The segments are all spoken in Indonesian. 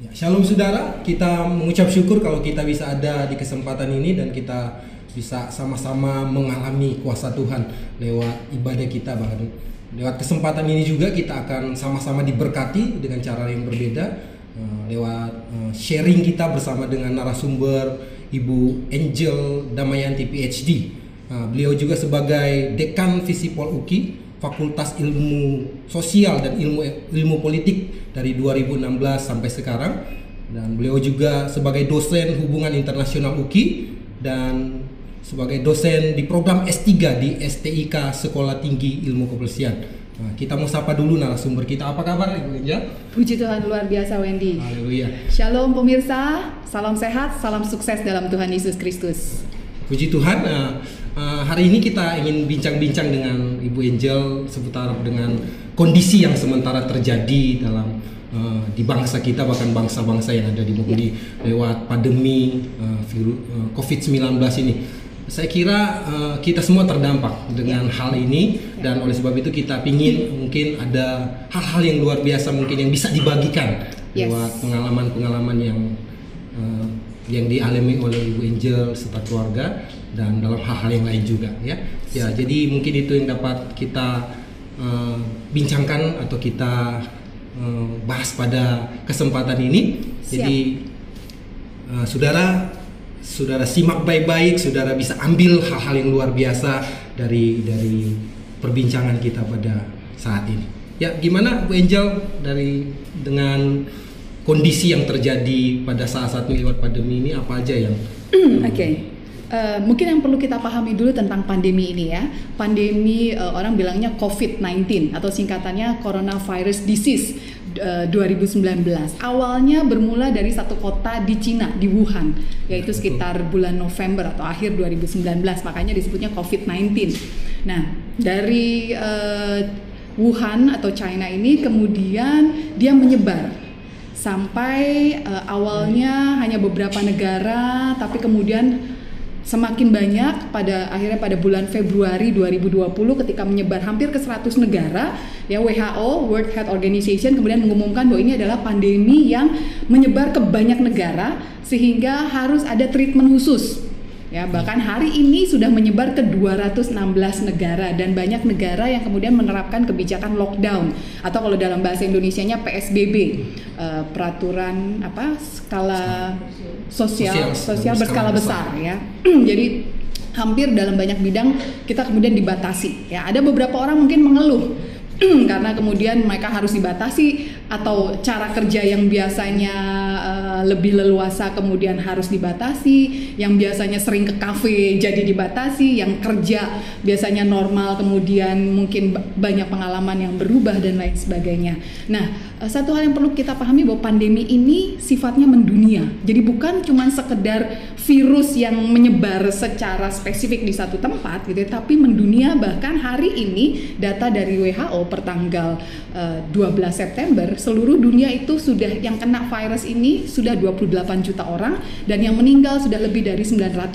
Ya, Shalom saudara, kita mengucap syukur kalau kita bisa ada di kesempatan ini dan kita bisa sama-sama mengalami kuasa Tuhan lewat ibadah kita. Bahkan lewat kesempatan ini juga kita akan sama-sama diberkati dengan cara yang berbeda lewat sharing kita bersama dengan narasumber Ibu Angel Damayanti PhD. Beliau juga sebagai Dekan Visipol UKI, Fakultas Ilmu Sosial dan Ilmu Politik dari 2016 sampai sekarang, dan beliau juga sebagai dosen Hubungan Internasional UKI dan sebagai dosen di program S3 di STIK Sekolah Tinggi Ilmu Kepolisian. Nah, kita mau sapa dulu narasumber kita. Apa kabar Ibu Angel? Puji Tuhan, luar biasa Wendy. Haleluya. Shalom pemirsa, salam sehat, salam sukses dalam Tuhan Yesus Kristus. Puji Tuhan. Hari ini kita ingin bincang-bincang dengan Ibu Angel seputar dengan kondisi yang sementara terjadi dalam di bangsa kita, bahkan bangsa-bangsa yang ada di muka bumi lewat pandemi COVID-19 ini. Saya kira kita semua terdampak dengan hal ini, dan oleh sebab itu kita ingin mungkin ada hal-hal yang luar biasa mungkin yang bisa dibagikan lewat pengalaman-pengalaman yang dialami oleh Ibu Angel serta keluarga, dan dalam hal-hal yang lain juga ya. Jadi mungkin itu yang dapat kita bincangkan atau kita bahas pada kesempatan ini. Jadi saudara simak baik-baik, saudara bisa ambil hal-hal yang luar biasa dari perbincangan kita pada saat ini. Ya, gimana Bu Angel dengan kondisi yang terjadi pada saat-saat lewat pandemi ini, apa aja yang mungkin yang perlu kita pahami dulu tentang pandemi ini ya. Pandemi orang bilangnya COVID-19 atau singkatannya Coronavirus Disease 2019. Awalnya bermula dari satu kota di Cina, di Wuhan, yaitu sekitar bulan November atau akhir 2019, makanya disebutnya COVID-19. Nah, dari Wuhan atau China ini kemudian dia menyebar sampai awalnya hanya beberapa negara, tapi kemudian semakin banyak akhirnya pada bulan Februari 2020 ketika menyebar hampir ke 100 negara ya. WHO, World Health Organization, kemudian mengumumkan bahwa ini adalah pandemi yang menyebar ke banyak negara sehingga harus ada treatment khusus ya. Bahkan hari ini sudah menyebar ke 216 negara, dan banyak negara yang kemudian menerapkan kebijakan lockdown atau kalau dalam bahasa Indonesianya PSBB, peraturan skala sosial berskala besar ya. Jadi hampir dalam banyak bidang kita kemudian dibatasi ya. Ada beberapa orang mungkin mengeluh karena kemudian mereka harus dibatasi, atau cara kerja yang biasanya lebih leluasa kemudian harus dibatasi, yang biasanya sering ke kafe jadi dibatasi, yang kerja biasanya normal kemudian mungkin banyak pengalaman yang berubah dan lain sebagainya. Nah, satu hal yang perlu kita pahami bahwa pandemi ini sifatnya mendunia. Jadi bukan cuma sekedar virus yang menyebar secara spesifik di satu tempat gitu, tapi mendunia. Bahkan hari ini data dari WHO per tanggal 12 September seluruh dunia itu sudah yang kena virus ini sudah 28 juta orang, dan yang meninggal sudah lebih dari 900.000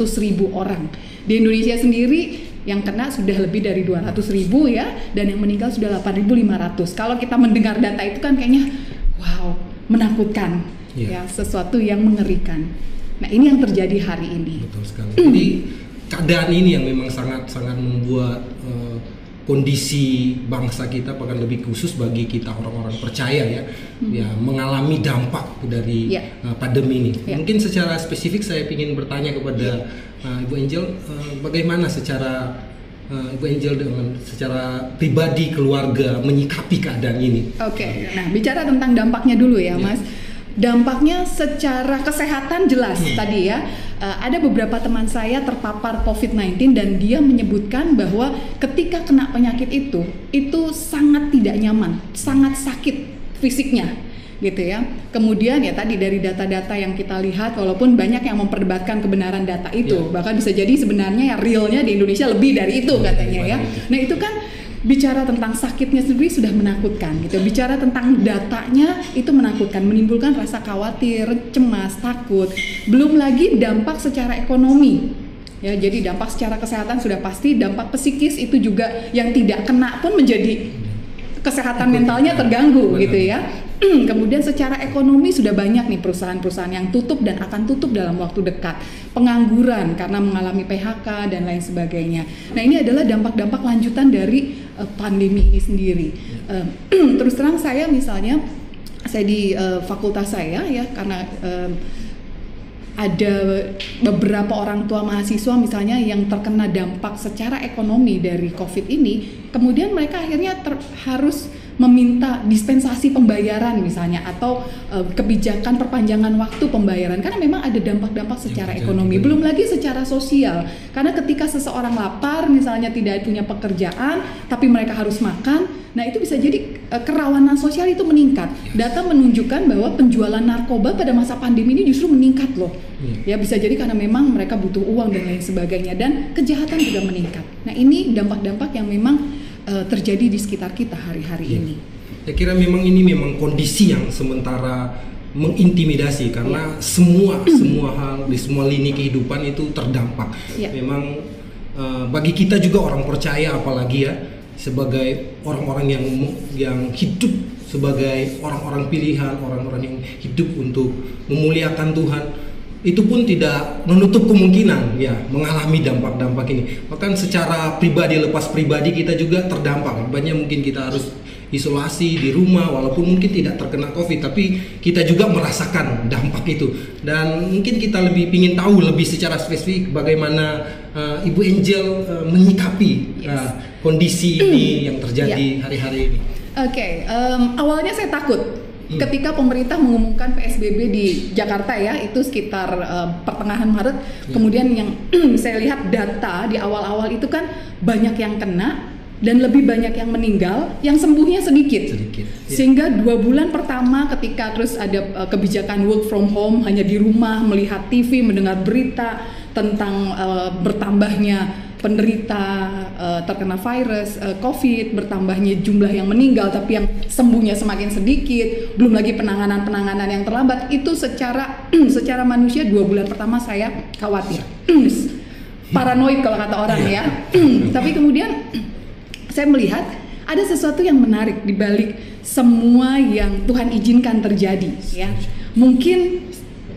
orang. Di Indonesia sendiri yang kena sudah lebih dari 200.000 ya, dan yang meninggal sudah 8.500. Kalau kita mendengar data itu kan kayaknya wow, menakutkan ya, sesuatu yang mengerikan. Nah, ini yang terjadi hari ini. Betul sekali. Jadi keadaan ini yang memang sangat-sangat membuat kondisi bangsa kita, bahkan lebih khusus bagi kita orang-orang percaya ya, mengalami dampak dari pandemi ini. Mungkin secara spesifik saya ingin bertanya kepada Ibu Angel, bagaimana secara Ibu Angel dengan secara pribadi keluarga menyikapi keadaan ini? Nah, bicara tentang dampaknya dulu ya, Mas. Dampaknya secara kesehatan jelas tadi ya. Ada beberapa teman saya terpapar COVID-19 dan dia menyebutkan bahwa ketika kena penyakit itu sangat tidak nyaman, sangat sakit fisiknya gitu ya. Kemudian ya tadi dari data-data yang kita lihat, walaupun banyak yang memperdebatkan kebenaran data itu, bahkan bisa jadi sebenarnya ya realnya di Indonesia lebih dari itu katanya ya. Nah, itu kan bicara tentang sakitnya sendiri sudah menakutkan gitu. Bicara tentang datanya itu menakutkan, menimbulkan rasa khawatir, cemas, takut. Belum lagi dampak secara ekonomi. Ya, jadi dampak secara kesehatan sudah pasti, dampak psikis itu juga yang tidak kena pun menjadi kesehatan mentalnya terganggu gitu ya. Kemudian secara ekonomi sudah banyak nih perusahaan-perusahaan yang tutup dan akan tutup dalam waktu dekat. Pengangguran karena mengalami PHK dan lain sebagainya. Nah, ini adalah dampak-dampak lanjutan dari pandemi ini sendiri. Terus terang saya misalnya, saya di fakultas saya ya, karena ada beberapa orang tua mahasiswa misalnya yang terkena dampak secara ekonomi dari COVID ini, kemudian mereka akhirnya harus meminta dispensasi pembayaran misalnya, atau kebijakan perpanjangan waktu pembayaran, karena memang ada dampak-dampak secara ekonomi, belum lagi secara sosial, karena ketika seseorang lapar misalnya, tidak punya pekerjaan tapi mereka harus makan, nah itu bisa jadi kerawanan sosial itu meningkat. Data menunjukkan bahwa penjualan narkoba pada masa pandemi ini justru meningkat loh. Ya, bisa jadi karena memang mereka butuh uang dan lain sebagainya, dan kejahatan juga meningkat. Nah, ini dampak-dampak yang memang terjadi di sekitar kita hari-hari ini. Saya kira memang ini memang kondisi yang sementara mengintimidasi, karena semua hal di semua lini kehidupan itu terdampak. Memang bagi kita juga orang percaya, apalagi ya sebagai orang-orang yang hidup sebagai orang-orang pilihan, orang-orang yang hidup untuk memuliakan Tuhan, itu pun tidak menutup kemungkinan ya mengalami dampak-dampak ini. Bahkan secara pribadi, lepas pribadi kita juga terdampak. Banyak mungkin kita harus isolasi di rumah walaupun mungkin tidak terkena COVID, tapi kita juga merasakan dampak itu. Dan mungkin kita lebih ingin tahu lebih secara spesifik bagaimana Ibu Angel menyikapi kondisi ini yang terjadi hari-hari ini. Awalnya saya takut. Ketika pemerintah mengumumkan PSBB di Jakarta ya, itu sekitar pertengahan Maret, kemudian yang saya lihat data di awal-awal itu kan banyak yang kena dan lebih banyak yang meninggal, yang sembuhnya sedikit. Sehingga 2 bulan pertama ketika terus ada kebijakan work from home, hanya di rumah melihat TV, mendengar berita tentang bertambahnya penderita terkena virus COVID, bertambahnya jumlah yang meninggal tapi yang sembuhnya semakin sedikit, belum lagi penanganan yang terlambat, itu secara manusia 2 bulan pertama saya khawatir, paranoid kalau kata orang ya. Tapi kemudian saya melihat ada sesuatu yang menarik di balik semua yang Tuhan izinkan terjadi ya. Mungkin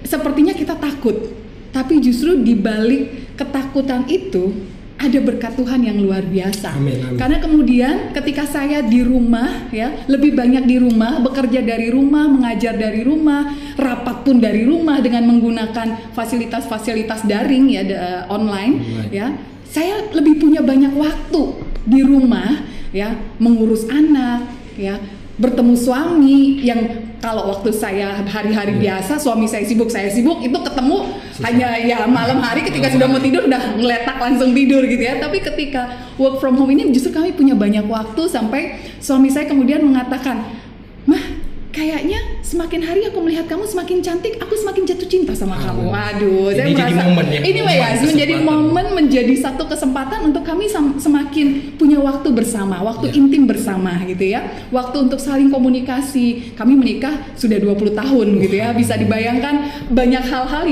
sepertinya kita takut, tapi justru di balik ketakutan itu ada berkat Tuhan yang luar biasa. Amin. Karena kemudian ketika saya di rumah ya, lebih banyak di rumah, bekerja dari rumah, mengajar dari rumah, rapat pun dari rumah dengan menggunakan fasilitas-fasilitas daring ya, online ya. Saya lebih punya banyak waktu di rumah ya, mengurus anak ya, bertemu suami yang kalau waktu saya hari-hari biasa suami saya sibuk itu ketemu hanya ya malam hari ketika sudah mau tidur udah ngeletak langsung tidur gitu ya. Tapi ketika work from home ini justru kami punya banyak waktu, sampai suami saya kemudian mengatakan, "Mah, kayaknya semakin hari aku melihat kamu semakin cantik, aku semakin jatuh cinta sama kamu." Waduh, saya merasa ini menjadi momen, menjadi satu kesempatan untuk kami semakin punya waktu bersama, waktu intim bersama gitu ya. Waktu untuk saling komunikasi. Kami menikah sudah 20 tahun gitu ya. Bisa dibayangkan banyak hal-hal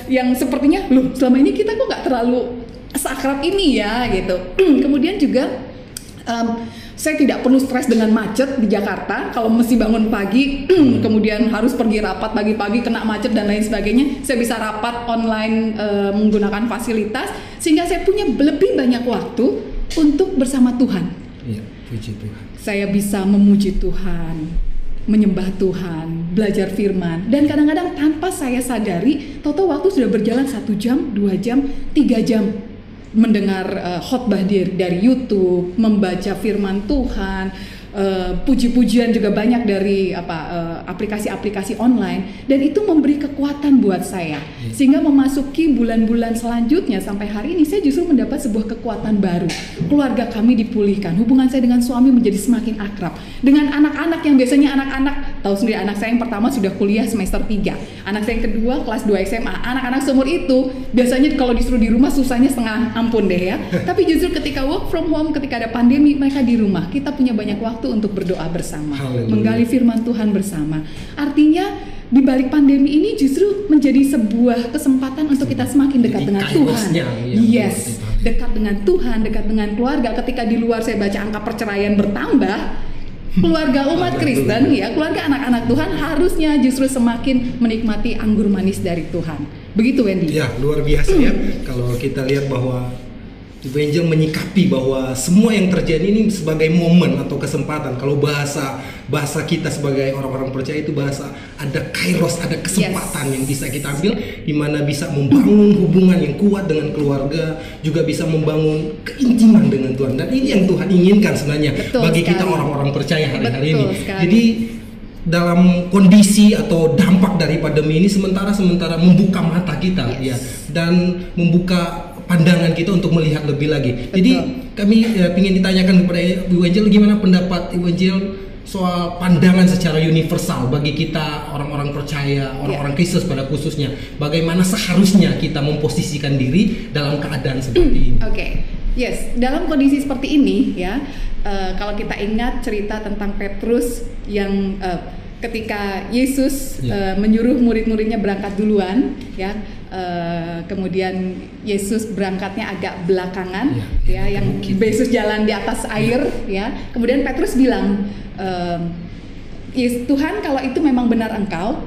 yang sepertinya, loh selama ini kita kok nggak terlalu seakrab ini ya gitu. Kemudian juga saya tidak perlu stres dengan macet di Jakarta. Kalau mesti bangun pagi, kemudian harus pergi rapat pagi-pagi, kena macet dan lain sebagainya, saya bisa rapat online menggunakan fasilitas, sehingga saya punya lebih banyak waktu untuk bersama Tuhan. Iya, puji Tuhan. Saya bisa memuji Tuhan, menyembah Tuhan, belajar firman, dan kadang-kadang tanpa saya sadari, tahu-tahu waktu sudah berjalan 1 jam, 2 jam, 3 jam. Mendengar khotbah dari YouTube, membaca firman Tuhan, puji-pujian juga banyak dari aplikasi-aplikasi online, dan itu memberi kekuatan buat saya sehingga memasuki bulan-bulan selanjutnya sampai hari ini saya justru mendapat sebuah kekuatan baru. Keluarga kami dipulihkan, hubungan saya dengan suami menjadi semakin akrab, dengan anak-anak yang biasanya tahu sendiri, anak saya yang pertama sudah kuliah semester 3, anak saya yang kedua kelas 2 SMA. Anak-anak seumur itu biasanya kalau disuruh di rumah susahnya setengah ampun deh ya. Tapi justru ketika work from home, ketika ada pandemi, mereka di rumah, kita punya banyak waktu untuk berdoa bersama, menggali firman Tuhan bersama. Artinya di balik pandemi ini justru menjadi sebuah kesempatan untuk kita semakin dekat dengan Tuhan. Yes, dekat dengan Tuhan, dekat dengan keluarga. Ketika di luar saya baca angka perceraian bertambah, keluarga umat Kristen ya, keluarga anak-anak Tuhan harusnya justru semakin menikmati anggur manis dari Tuhan. Begitu Wendy? Ya, luar biasa ya. Kalau kita lihat bahwa Ibu Angel menyikapi bahwa semua yang terjadi ini sebagai momen atau kesempatan. Kalau bahasa kita sebagai orang-orang percaya itu bahasa ada kairos, ada kesempatan yang bisa kita ambil, di mana bisa membangun hubungan yang kuat dengan keluarga, juga bisa membangun keintiman dengan Tuhan. Dan ini yang Tuhan inginkan sebenarnya bagi kita orang-orang percaya hari-hari ini. Jadi dalam kondisi atau dampak dari pandemi ini sementara membuka mata kita ya, dan membuka pandangan kita untuk melihat lebih lagi. Jadi kami ingin ditanyakan kepada Ibu Angel, gimana pendapat Ibu Angel soal pandangan secara universal bagi kita orang-orang percaya, orang-orang Kristen pada khususnya, bagaimana seharusnya kita memposisikan diri dalam keadaan seperti ini? Yes, dalam kondisi seperti ini ya, kalau kita ingat cerita tentang Petrus yang ketika Yesus menyuruh murid-muridnya berangkat duluan ya, kemudian Yesus berangkatnya agak belakangan yang Yesus jalan di atas air ya, kemudian Petrus bilang, Tuhan kalau itu memang benar Engkau,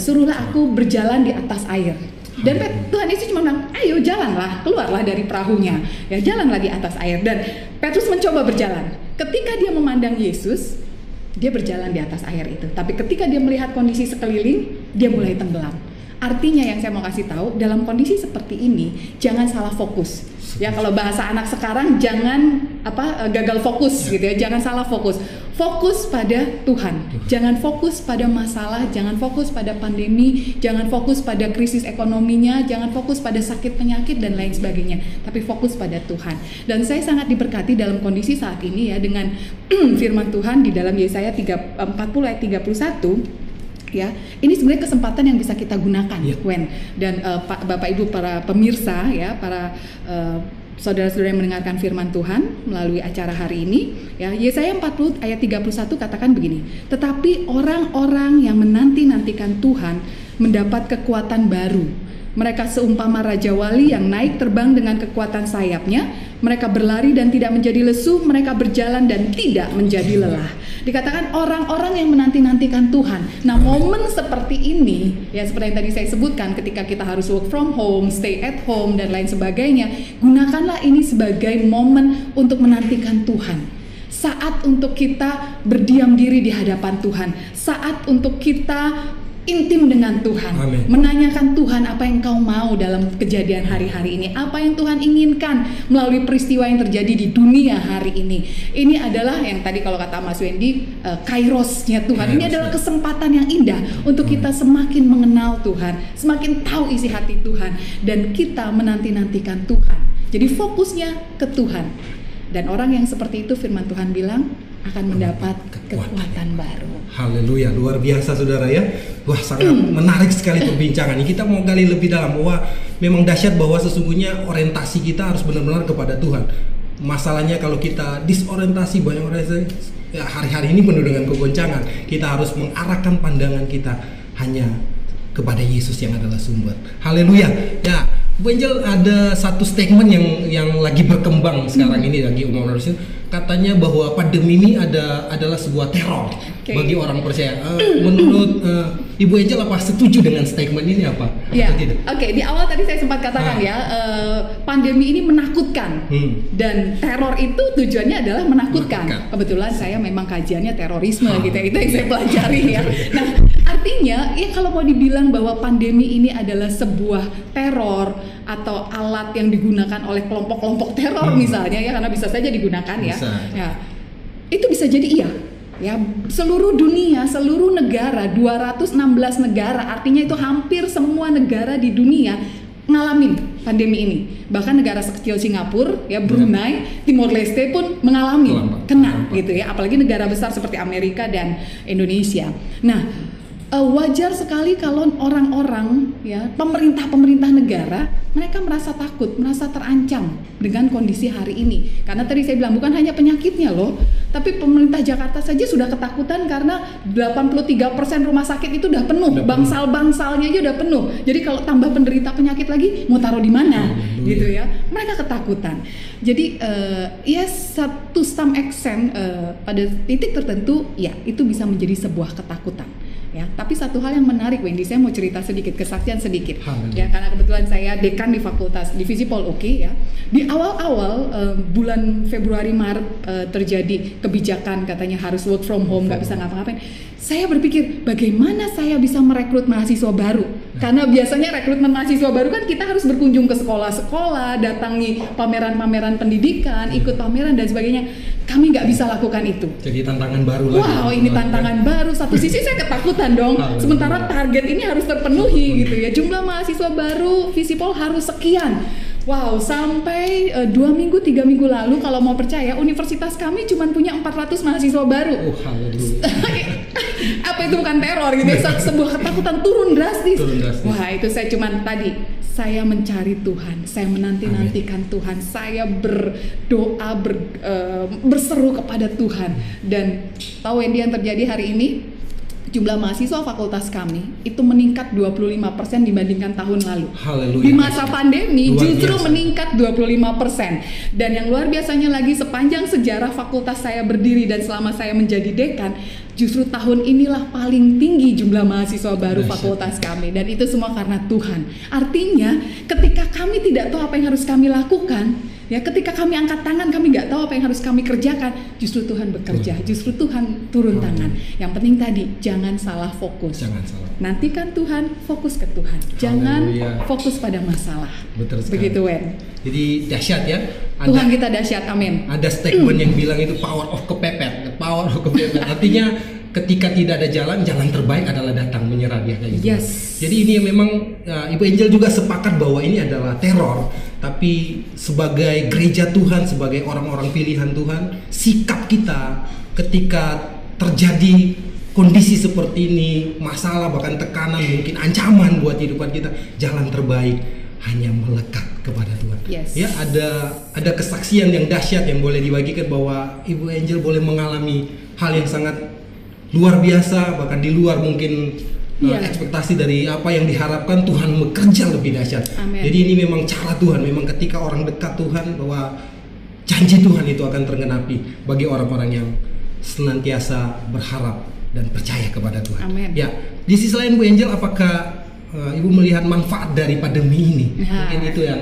suruhlah aku berjalan di atas air. Dan Tuhan Yesus cuma bilang, ayo jalanlah, keluarlah dari perahunya ya, jalanlah di atas air. Dan Petrus mencoba berjalan. Ketika dia memandang Yesus, dia berjalan di atas air itu. Tapi ketika dia melihat kondisi sekeliling, dia mulai tenggelam. Artinya yang saya mau kasih tahu, dalam kondisi seperti ini jangan salah fokus. Ya, kalau bahasa anak sekarang jangan gagal fokus gitu ya, jangan salah fokus. Fokus pada Tuhan. Jangan fokus pada masalah, jangan fokus pada pandemi, jangan fokus pada krisis ekonominya, jangan fokus pada sakit penyakit dan lain sebagainya, tapi fokus pada Tuhan. Dan saya sangat diberkati dalam kondisi saat ini ya, dengan firman Tuhan di dalam Yesaya 40 ayat 31. Ya, ini sebenarnya kesempatan yang bisa kita gunakan, Wen, dan Bapak Ibu para pemirsa ya, para saudara-saudara yang mendengarkan firman Tuhan melalui acara hari ini ya. Yesaya 40 ayat 31 katakan begini, tetapi orang-orang yang menanti-nantikan Tuhan mendapat kekuatan baru. Mereka seumpama Raja Wali yang naik terbang dengan kekuatan sayapnya. Mereka berlari dan tidak menjadi lesu, mereka berjalan dan tidak menjadi lelah. Dikatakan orang-orang yang menanti-nantikan Tuhan. Nah, momen seperti ini, ya seperti yang tadi saya sebutkan, ketika kita harus work from home, stay at home, dan lain sebagainya, gunakanlah ini sebagai momen untuk menantikan Tuhan. Saat untuk kita berdiam diri di hadapan Tuhan. Saat untuk kita intim dengan Tuhan. Amen. Menanyakan Tuhan apa yang Kau mau dalam kejadian hari-hari ini, apa yang Tuhan inginkan melalui peristiwa yang terjadi di dunia hari ini. Ini adalah yang tadi kalau kata Mas Wendy, kairosnya Tuhan. Ini adalah kesempatan yang indah untuk kita semakin mengenal Tuhan, semakin tahu isi hati Tuhan, dan kita menanti-nantikan Tuhan. Jadi fokusnya ke Tuhan. Dan orang yang seperti itu, firman Tuhan bilang, akan mendapat kekuatan baru. Haleluya, luar biasa saudara ya. Wah, sangat menarik sekali perbincangan ini. Kita mau gali lebih dalam bahwa memang dahsyat bahwa sesungguhnya orientasi kita harus benar-benar kepada Tuhan. Masalahnya kalau kita disorientasi, banyak orang ya, hari-hari ini penuh dengan kegoncangan. Kita harus mengarahkan pandangan kita hanya kepada Yesus yang adalah sumber. Haleluya. Ya, Bu Angel, ada satu statement yang lagi berkembang sekarang ini lagi umum Indonesia. Katanya bahwa pandemi ini adalah sebuah teror bagi orang percaya. Menurut Ibu Angel, apa setuju dengan statement ini apa? Ya, di awal tadi saya sempat katakan pandemi ini menakutkan dan teror itu tujuannya adalah menakutkan. Kebetulan saya memang kajiannya terorisme gitu, itu yang saya pelajari ya. Nah, artinya ya kalau mau dibilang bahwa pandemi ini adalah sebuah teror atau alat yang digunakan oleh kelompok-kelompok teror misalnya ya, karena bisa saja digunakan ya. Ya, itu bisa jadi iya. Ya, seluruh dunia, seluruh negara, 216 negara, artinya itu hampir semua negara di dunia ngalamin pandemi ini. Bahkan negara sekecil Singapura, ya Brunei, Timor Leste pun mengalami kena gitu ya, apalagi negara besar seperti Amerika dan Indonesia. Nah, Wajar sekali kalau orang-orang ya pemerintah negara mereka merasa takut, merasa terancam dengan kondisi hari ini. Karena tadi saya bilang bukan hanya penyakitnya loh, tapi pemerintah Jakarta saja sudah ketakutan karena 83% rumah sakit itu udah penuh, bangsal-bangsalnya aja udah penuh. Jadi kalau tambah penderita penyakit lagi mau taruh di mana gitu ya. Mereka ketakutan. Jadi ya to some extent pada titik tertentu ya itu bisa menjadi sebuah ketakutan. Ya, tapi satu hal yang menarik, Wendy, saya mau cerita sedikit, kesaksian sedikit. Ya, karena kebetulan saya dekan di Fakultas Divisi Pol-UKI ya. Di awal-awal bulan Februari Maret terjadi kebijakan katanya harus work from home, nggak bisa ngapa-ngapain. Saya berpikir bagaimana saya bisa merekrut mahasiswa baru. Karena biasanya rekrutmen mahasiswa baru kan kita harus berkunjung ke sekolah-sekolah, datangi pameran-pameran pendidikan, ikut pameran dan sebagainya. Kami nggak bisa lakukan itu. Jadi tantangan baru lagi. Wow, ini tantangan baru. Satu sisi saya ketakutan dong. Sementara target ini harus terpenuhi gitu ya. Jumlah mahasiswa baru Visipol harus sekian. Wow, sampai 2 minggu, 3 minggu lalu kalau mau percaya, universitas kami cuma punya 400 mahasiswa baru. Apa itu bukan teror gitu ya, sebuah ketakutan turun drastis. Wah, itu saya cuman tadi, saya mencari Tuhan, saya menanti-nantikan Tuhan, saya berdoa, berseru kepada Tuhan. Dan tahu yang terjadi hari ini? Jumlah mahasiswa fakultas kami itu meningkat 25% dibandingkan tahun lalu. Haleluya. Di masa pandemi justru meningkat 25%. Dan yang luar biasanya lagi, sepanjang sejarah fakultas saya berdiri dan selama saya menjadi dekan, justru tahun inilah paling tinggi jumlah mahasiswa baru fakultas kami. Dan itu semua karena Tuhan. Artinya ketika kami tidak tahu apa yang harus kami lakukan, ya, ketika kami angkat tangan, kami nggak tahu apa yang harus kami kerjakan, justru Tuhan bekerja, justru Tuhan turun tangan. Yang penting tadi, jangan salah fokus. Jangan salah. Nantikan Tuhan, fokus ke Tuhan. Jangan fokus pada masalah. Betul sekali. Begitu, Wen. Jadi dahsyat ya. Tuhan kita dahsyat, amin. Ada statement yang bilang itu power of kepepet. The power of kepepet. Artinya ketika tidak ada jalan, jalan terbaik adalah datang, menyerah dia kayak gitu. Yes. Jadi ini yang memang Ibu Angel juga sepakat bahwa ini adalah teror, tapi sebagai gereja Tuhan, sebagai orang-orang pilihan Tuhan, sikap kita ketika terjadi kondisi seperti ini, masalah bahkan tekanan, mungkin ancaman buat kehidupan kita, jalan terbaik hanya melekat kepada Tuhan. Yes. Ya, ada kesaksian yang dahsyat yang boleh dibagikan bahwa Ibu Angel boleh mengalami hal yang sangat luar biasa, bahkan di luar mungkin ekspektasi dari apa yang diharapkan. Tuhan bekerja lebih dahsyat. Amen. Jadi ini memang cara Tuhan, memang ketika orang dekat Tuhan, bahwa janji Tuhan itu akan tergenapi bagi orang-orang yang senantiasa berharap dan percaya kepada Tuhan. Amen. Ya, di sisi lain Bu Angel, apakah Ibu melihat manfaat dari pandemi ini? Mungkin itu yang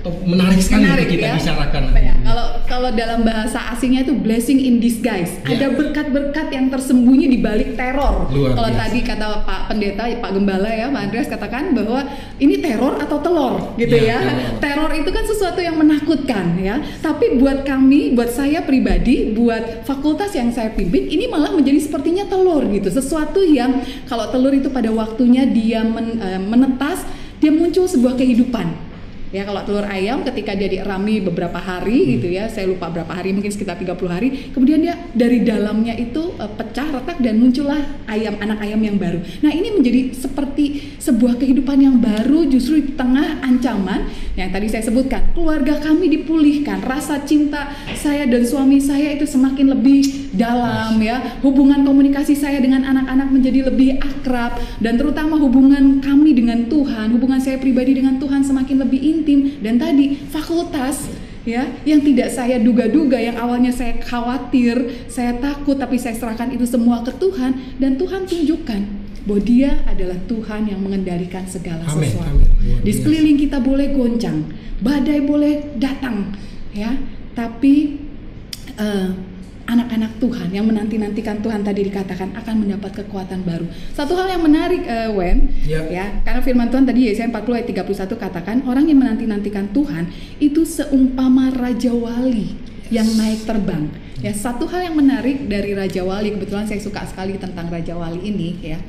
menarik sekali untuk kita bicarakan. Ya, kalau dalam bahasa asingnya itu blessing in disguise. Ada berkat-berkat yang tersembunyi di balik teror. Kalau tadi kata Pak Pendeta, Pak Gembala ya, Pak Andreas katakan bahwa ini teror atau telur gitu ya. Teror itu kan sesuatu yang menakutkan ya. Tapi buat kami, buat saya pribadi, buat fakultas yang saya pimpin, ini malah menjadi sepertinya telur gitu. Sesuatu yang kalau telur itu pada waktunya dia menetas, dia muncul sebuah kehidupan. Ya, kalau telur ayam ketika dia dirami beberapa hari gitu ya, saya lupa berapa hari, mungkin sekitar 30 hari, kemudian dia dari dalamnya itu pecah, retak, dan muncullah anak ayam yang baru. Nah, ini menjadi seperti sebuah kehidupan yang baru justru di tengah ancaman yang tadi saya sebutkan. Keluarga kami dipulihkan, rasa cinta saya dan suami saya itu semakin lebih dalam ya, hubungan komunikasi saya dengan anak-anak menjadi lebih akrab, dan terutama hubungan kami dengan Tuhan, hubungan saya pribadi dengan Tuhan semakin lebih intim. Dan tadi fakultas ya, yang tidak saya duga-duga, yang awalnya saya khawatir, saya takut, tapi saya serahkan itu semua ke Tuhan, dan Tuhan tunjukkan bahwa Dia adalah Tuhan yang mengendalikan segala sesuatu. Di sekeliling kita boleh goncang, badai boleh datang ya, tapi anak-anak Tuhan yang menanti-nantikan Tuhan tadi dikatakan akan mendapat kekuatan baru. Satu hal yang menarik, Wen, ya, karena firman Tuhan tadi Yesaya 40 ayat 31 katakan orang yang menanti-nantikan Tuhan itu seumpama raja wali yang naik terbang. Ya, satu hal yang menarik dari raja wali, kebetulan saya suka sekali tentang raja wali ini ya.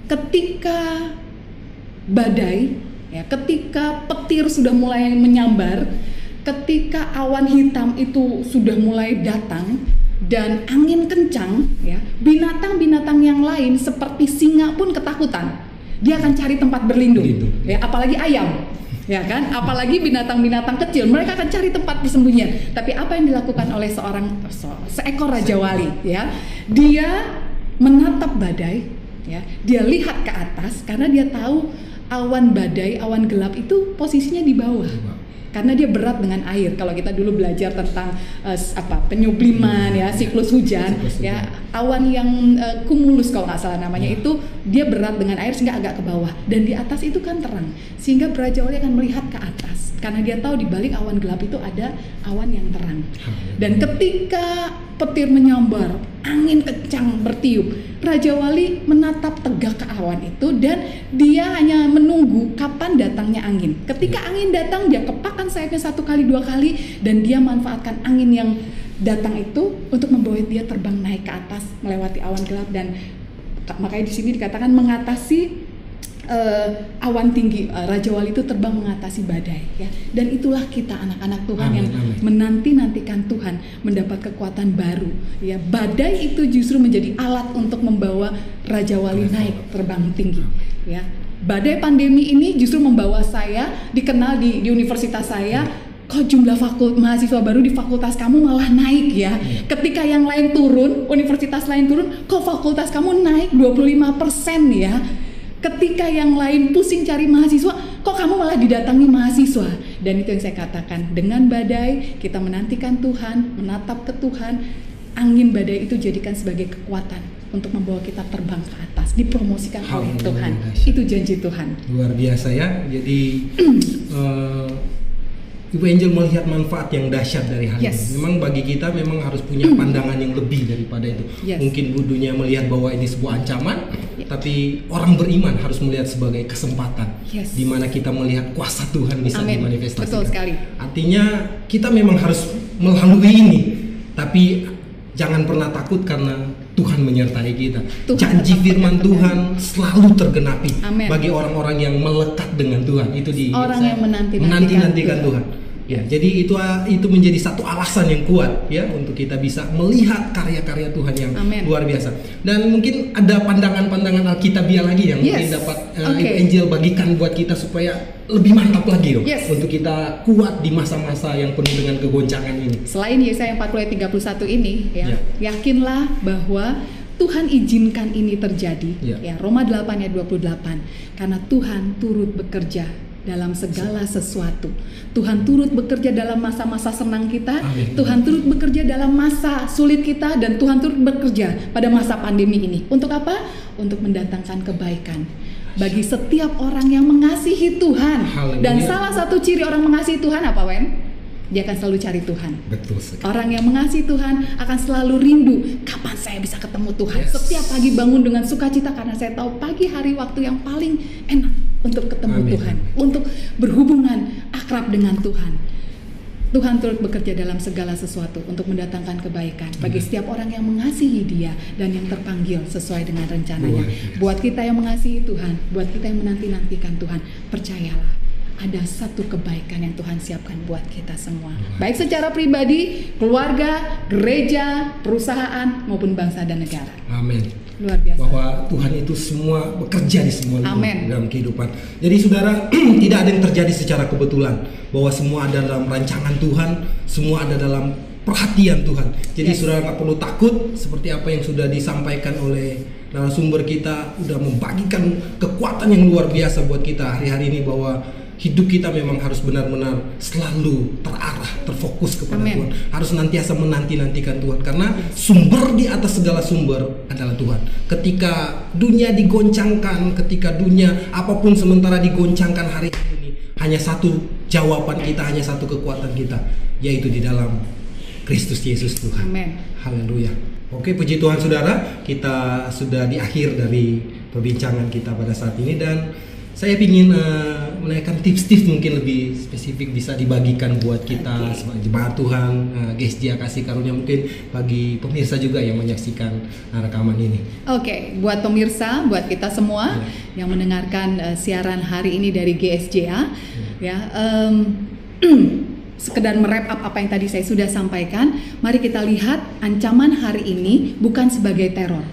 Ketika badai, ya, ketika petir sudah mulai menyambar, ketika awan hitam itu sudah mulai datang, dan angin kencang, ya, binatang-binatang yang lain seperti singa pun ketakutan. Dia akan cari tempat berlindung, ya, apalagi ayam, ya kan, apalagi binatang-binatang kecil, mereka akan cari tempat persembunyian. Tapi apa yang dilakukan oleh seekor Raja Wali, ya, dia menatap badai, ya, dia lihat ke atas karena dia tahu awan badai, awan gelap itu posisinya di bawah. Karena dia berat dengan air. Kalau kita dulu belajar tentang penyubliman, ya, siklus hujan, ya, awan yang cumulus kalau nggak salah namanya, itu dia berat dengan air sehingga agak ke bawah, dan di atas itu kan terang, sehingga Raja Wali akan melihat ke atas karena dia tahu di balik awan gelap itu ada awan yang terang. Dan ketika petir menyambar, angin kencang bertiup, Raja Wali menatap tegak ke awan itu dan dia hanya menunggu kapan datangnya angin. Ketika angin datang, dia kepakkan sayapnya 1 kali 2 kali dan dia manfaatkan angin yang datang itu untuk membawa dia terbang naik ke atas melewati awan gelap, dan makanya di sini dikatakan mengatasi awan tinggi. Raja Wali itu terbang mengatasi badai, ya. Dan itulah kita anak-anak Tuhan yang menanti-nantikan Tuhan mendapat kekuatan baru, ya. Badai itu justru menjadi alat untuk membawa Raja Wali naik terbang tinggi, ya. Badai pandemi ini justru membawa saya dikenal di universitas saya, kok jumlah mahasiswa baru di fakultas kamu malah naik, ya. Ketika yang lain turun, universitas lain turun, kok fakultas kamu naik 25%, ya. Ketika yang lain pusing cari mahasiswa, kok kamu malah didatangi mahasiswa. Dan itu yang saya katakan, dengan badai kita menantikan Tuhan, menatap ke Tuhan. Angin badai itu jadikan sebagai kekuatan untuk membawa kita terbang ke atas, dipromosikan oleh Tuhan. Itu janji Tuhan. Luar biasa, ya. Jadi Ibu Angel melihat manfaat yang dahsyat dari hal ini. Memang bagi kita memang harus punya pandangan yang lebih daripada itu. Mungkin dunia melihat bahwa ini sebuah ancaman, tapi orang beriman harus melihat sebagai kesempatan, di mana kita melihat kuasa Tuhan bisa dimanifestasikan. Betul sekali. Artinya kita memang harus melalui ini, tapi jangan pernah takut karena Tuhan menyertai kita. Janji firman Tuhan selalu tergenapi bagi orang-orang yang melekat dengan Tuhan. Itu orang yang menanti-nantikan Tuhan. Ya, jadi itu menjadi satu alasan yang kuat, ya, untuk kita bisa melihat karya-karya Tuhan yang luar biasa. Dan mungkin ada pandangan-pandangan Alkitabiah lagi yang mungkin dapat Ibu Angel bagikan buat kita supaya lebih mantap lagi dong, untuk kita kuat di masa-masa yang penuh dengan kegoncangan ini. Selain Yesaya 40 ayat 31 ini, ya, yakinlah bahwa Tuhan izinkan ini terjadi, ya, Roma 8 ayat 28, karena Tuhan turut bekerja dalam segala sesuatu. Tuhan turut bekerja dalam masa-masa senang kita, Tuhan turut bekerja dalam masa sulit kita, dan Tuhan turut bekerja pada masa pandemi ini. Untuk apa? Untuk mendatangkan kebaikan bagi setiap orang yang mengasihi Tuhan. Dan salah satu ciri orang mengasihi Tuhan apa, Wen? Dia akan selalu cari Tuhan. Betul sekali. Orang yang mengasihi Tuhan akan selalu rindu, kapan saya bisa ketemu Tuhan. Setiap pagi bangun dengan sukacita karena saya tahu pagi hari waktu yang paling enak untuk ketemu Tuhan, untuk berhubungan akrab dengan Tuhan. Tuhan turut bekerja dalam segala sesuatu untuk mendatangkan kebaikan bagi setiap orang yang mengasihi Dia dan yang terpanggil sesuai dengan rencananya. Buat kita yang mengasihi Tuhan, buat kita yang menanti-nantikan Tuhan, percayalah, ada satu kebaikan yang Tuhan siapkan buat kita semua. Baik secara pribadi, keluarga, gereja, perusahaan, maupun bangsa dan negara. Amin. Luar biasa. Bahwa Tuhan itu semua bekerja di semua dalam kehidupan. Jadi saudara, tidak ada yang terjadi secara kebetulan. Bahwa semua ada dalam rancangan Tuhan, semua ada dalam perhatian Tuhan. Jadi saudara nggak perlu takut, seperti apa yang sudah disampaikan oleh narasumber kita, udah membagikan kekuatan yang luar biasa buat kita hari-hari ini, bahwa hidup kita memang harus benar-benar selalu terarah, terfokus kepada Tuhan. Harus nantiasa menanti-nantikan Tuhan, karena sumber di atas segala sumber adalah Tuhan. Ketika dunia digoncangkan, ketika dunia apapun sementara digoncangkan hari ini, hanya satu jawaban kita, hanya satu kekuatan kita, yaitu di dalam Kristus Yesus Tuhan. Haleluya. Oke, puji Tuhan saudara, kita sudah di akhir dari perbincangan kita pada saat ini, dan saya ingin menanyakan tips-tips mungkin lebih spesifik bisa dibagikan buat kita sebagai jemaat Tuhan, GSJ Kasih Karunia, mungkin bagi pemirsa juga yang menyaksikan rekaman ini. Oke, buat pemirsa, buat kita semua yang mendengarkan siaran hari ini dari GSJA, ya, sekedar merap up apa yang tadi saya sudah sampaikan, mari kita lihat ancaman hari ini bukan sebagai teror,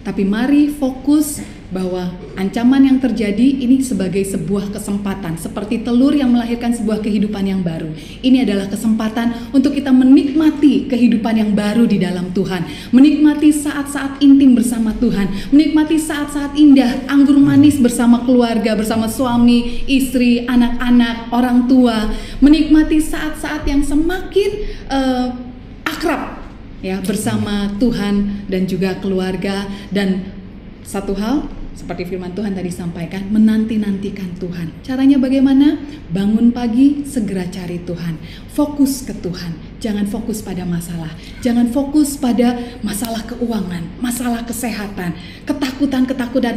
tapi mari fokus bahwa ancaman yang terjadi ini sebagai sebuah kesempatan, seperti telur yang melahirkan sebuah kehidupan yang baru. Ini adalah kesempatan untuk kita menikmati kehidupan yang baru di dalam Tuhan, menikmati saat-saat intim bersama Tuhan, menikmati saat-saat indah, anggur manis bersama keluarga, bersama suami, istri, anak-anak, orang tua, menikmati saat-saat yang semakin akrab ya bersama Tuhan dan juga keluarga. Dan satu hal seperti firman Tuhan tadi sampaikan, menanti-nantikan Tuhan. Caranya bagaimana? Bangun pagi, segera cari Tuhan. Fokus ke Tuhan. Jangan fokus pada masalah. Jangan fokus pada masalah keuangan, masalah kesehatan, ketakutan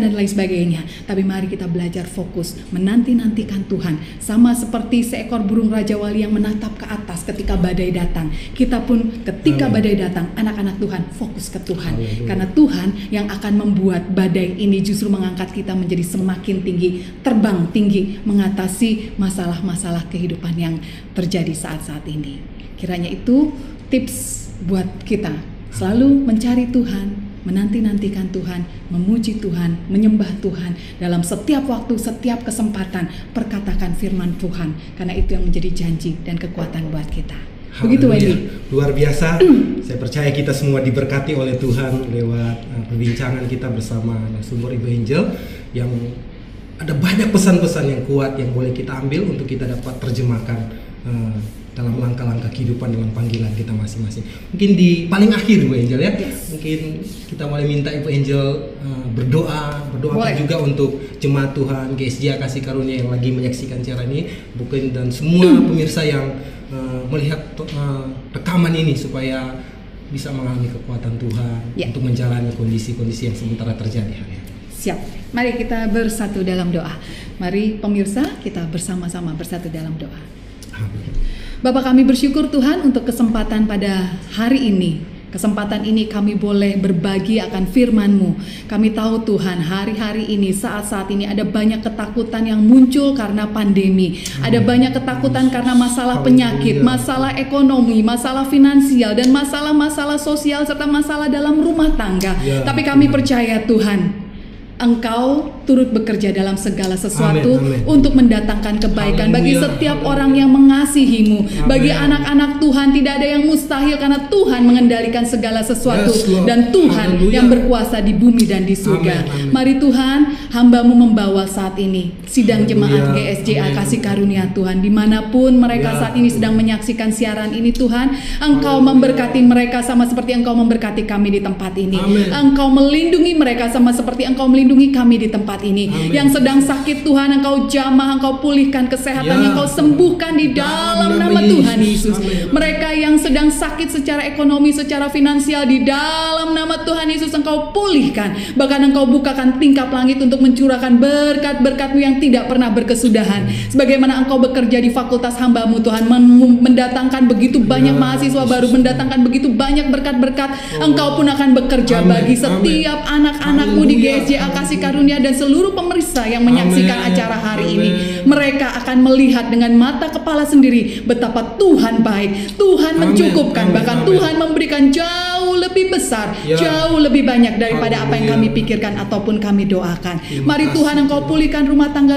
dan lain sebagainya. Tapi mari kita belajar fokus, menanti-nantikan Tuhan. Sama seperti seekor burung Raja Wali yang menatap ke atas ketika badai datang. Kita pun ketika badai datang, anak-anak Tuhan fokus ke Tuhan. Karena Tuhan yang akan membuat badai ini justru mengangkat kita menjadi semakin tinggi, terbang tinggi, mengatasi masalah-masalah kehidupan yang terjadi saat-saat ini. Kiranya itu tips buat kita, selalu mencari Tuhan, menanti-nantikan Tuhan, memuji Tuhan, menyembah Tuhan dalam setiap waktu, setiap kesempatan. Perkatakan firman Tuhan, karena itu yang menjadi janji dan kekuatan buat kita. Begitu Wendy. Luar biasa. Saya percaya kita semua diberkati oleh Tuhan lewat perbincangan kita bersama narasumber Ibu Angel, yang ada banyak pesan-pesan yang kuat yang boleh kita ambil untuk kita dapat terjemahkan dalam langkah-langkah kehidupan dengan panggilan kita masing-masing. Mungkin di paling akhir Bu Angel ya, mungkin kita boleh minta Ibu Angel berdoa juga untuk jemaat Tuhan GSJ Kasih Karunia yang lagi menyaksikan siaran ini, bukan, dan semua pemirsa yang melihat rekaman ini, supaya bisa mengalami kekuatan Tuhan untuk menjalani kondisi-kondisi yang sementara terjadi hari ini. Siap, mari kita bersatu dalam doa. Mari pemirsa, kita bersama-sama bersatu dalam doa. Amin. Bapak, kami bersyukur Tuhan untuk kesempatan pada hari ini. Kesempatan ini kami boleh berbagi akan firman-Mu. Kami tahu Tuhan, hari-hari ini, saat-saat ini ada banyak ketakutan yang muncul karena pandemi. Ada banyak ketakutan karena masalah penyakit, masalah ekonomi, masalah finansial, dan masalah-masalah sosial serta masalah dalam rumah tangga. Tapi kami percaya Tuhan, Engkau turut bekerja dalam segala sesuatu untuk mendatangkan kebaikan bagi setiap orang yang mengasihi-Mu. Bagi anak-anak Tuhan tidak ada yang mustahil, karena Tuhan mengendalikan segala sesuatu, dan Tuhan yang berkuasa di bumi dan di surga. Mari Tuhan, hamba-Mu membawa saat ini sidang jemaat GSJA Kasih Karunia Tuhan, dimanapun mereka saat ini sedang menyaksikan siaran ini Tuhan. Engkau memberkati mereka sama seperti Engkau memberkati kami di tempat ini. Engkau melindungi mereka sama seperti Engkau melindungi kami di tempat ini. Yang sedang sakit Tuhan, Engkau jamah, Engkau pulihkan kesehatan, Engkau sembuhkan di dalam nama Tuhan Yesus. Mereka yang sedang sakit secara ekonomi, secara finansial, di dalam nama Tuhan Yesus Engkau pulihkan. Bahkan Engkau bukakan tingkap langit untuk mencurahkan berkat-berkat-Mu yang tidak pernah berkesudahan. Sebagaimana Engkau bekerja di fakultas hamba-Mu Tuhan, mendatangkan begitu banyak mahasiswa baru, mendatangkan begitu banyak berkat-berkat. Engkau pun akan bekerja bagi setiap anak-anak-Mu di GSJA Kasih Karunia dan seluruh pemirsa yang menyaksikan acara hari ini. Mereka akan melihat dengan mata kepala sendiri betapa Tuhan baik, Tuhan mencukupkan, bahkan Tuhan memberikan jauh lebih besar, jauh lebih banyak daripada apa yang kami pikirkan ataupun kami doakan. Mari Tuhan, Engkau pulihkan rumah tangga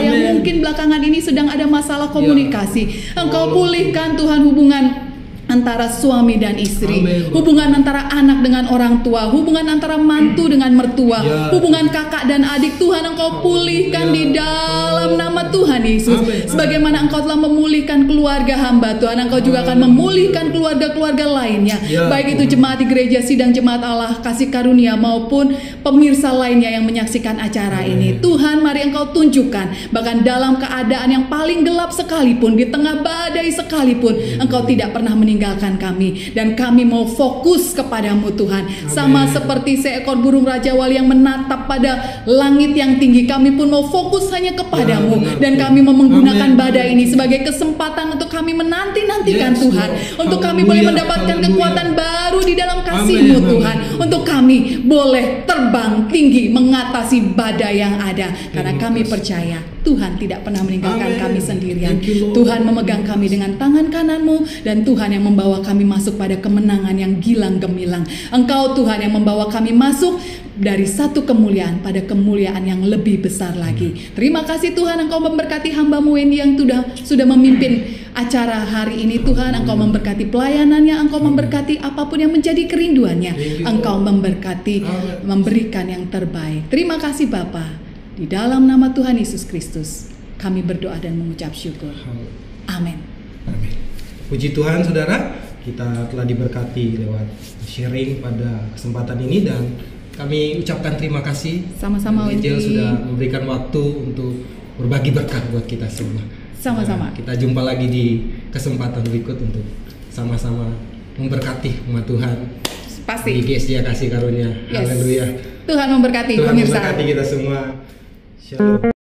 yang mungkin belakangan ini sedang ada masalah komunikasi. Engkau pulihkan Tuhan hubungan antara suami dan istri, hubungan antara anak dengan orang tua, hubungan antara mantu dengan mertua, hubungan kakak dan adik. Tuhan, Engkau pulihkan di dalam nama Tuhan Yesus. Sebagaimana Engkau telah memulihkan keluarga hamba Tuhan, Engkau juga akan memulihkan keluarga-keluarga lainnya, baik itu jemaat di gereja sidang jemaat Allah Kasih Karunia maupun pemirsa lainnya yang menyaksikan acara ini. Tuhan, mari Engkau tunjukkan, bahkan dalam keadaan yang paling gelap sekalipun, di tengah badai sekalipun, Engkau tidak pernah meninggalkan kami, dan kami mau fokus kepadamu Tuhan. Sama seperti seekor burung Raja Wali yang menatap pada langit yang tinggi, kami pun mau fokus hanya kepadamu, dan kami mau menggunakan badai ini sebagai kesempatan untuk kami menanti-nantikan Tuhan, untuk kami boleh mendapatkan kekuatan baru di dalam kasih-Mu Tuhan, untuk kami boleh terbang tinggi mengatasi badai yang ada. Karena Terima kami kasih. percaya Tuhan tidak pernah meninggalkan Amin. kami sendirian. Thank you, Lord. Tuhan memegang kami dengan tangan kananmu, dan Tuhan yang membawa kami masuk pada kemenangan yang gilang gemilang. Engkau Tuhan yang membawa kami masuk dari satu kemuliaan pada kemuliaan yang lebih besar lagi. Terima kasih Tuhan, Engkau memberkati hamba-Mu Wendy yang sudah memimpin acara hari ini. Tuhan, Engkau memberkati pelayanannya, Engkau memberkati apapun yang menjadi kerinduannya. Thank you, Engkau memberkati, Amin. memberikan yang terbaik. Terima kasih Bapa. Di dalam nama Tuhan Yesus Kristus, kami berdoa dan mengucap syukur. Amin. Amin. Puji Tuhan saudara, kita telah diberkati lewat sharing pada kesempatan ini, dan kami ucapkan terima kasih. Sama-sama, Angel Wendy. sudah memberikan waktu untuk berbagi berkat buat kita semua. Sama-sama. Nah, kita jumpa lagi di kesempatan berikut untuk sama-sama memberkati umat Tuhan di Pasti. GSJ Kasih Karunia. Yes. Haleluya. Tuhan memberkati Tuhan pemirsa. memberkati kita semua. Shalom.